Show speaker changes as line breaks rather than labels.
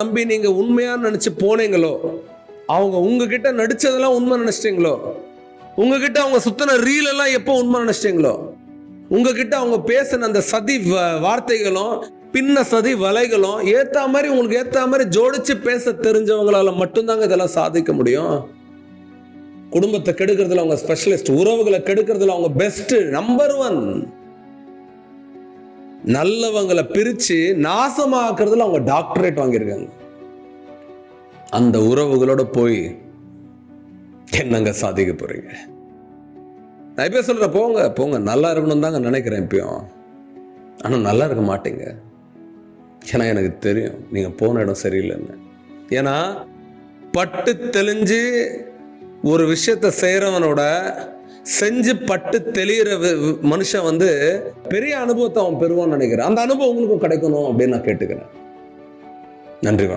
நம்பி நீங்க உண்மையா நினைச்சு போனீங்களோ, அவங்க உங்ககிட்ட நடிச்சதெல்லாம் உண்மை நினைச்சிட்டீங்களோ, உங்ககிட்ட அவங்க சுத்தின ரீல் எல்லாம் எப்போ உண்மை நினைச்சிட்டீங்களோ, உங்ககிட்ட அவங்க பேசின அந்த சதி வார்த்தைகளும் பின்ன சதி வலைகளும் ஏத்த மாதிரி உங்களுக்கு ஏத்த மாதிரி ஜோடிச்சு பேச தெரிஞ்சவங்களால மட்டும்தாங்க இதெல்லாம் சாதிக்க முடியும். குடும்பத்தை கெடுக்கிறதுல அவங்க ஸ்பெஷலிஸ்ட், உறவுகளை கெடுக்கிறதுல அவங்க பெஸ்ட், நம்பர் 1. நல்லவங்களை பிரிச்சு நாசமாக்குறதுல அவங்க டாக்டரேட் வாங்கியிருக்காங்க. அந்த உறவுகளோட போய் என்னங்க சாதிக்க போறீங்க? நான் இப்ப சொல்ற போங்க போங்க, நல்லா இருக்கணும் தாங்க நினைக்கிறேன் இப்பயும். ஆனா நல்லா இருக்க மாட்டீங்க. ஏன்னா எனக்கு தெரியும் நீங்க போன இடம் சரியில்லைன்னு. ஏன்னா பட்டு தெளிஞ்சு ஒரு விஷயத்த செய்யறவனோட செஞ்சு பட்டு தெளிகிற மனுஷன் பெரிய அனுபவத்தை அவன் பெறுவான்னு நினைக்கிறேன். அந்த அனுபவம் உங்களுக்கும் கிடைக்கணும் அப்படின்னு நான் கேட்டுக்கிறேன். நன்றி.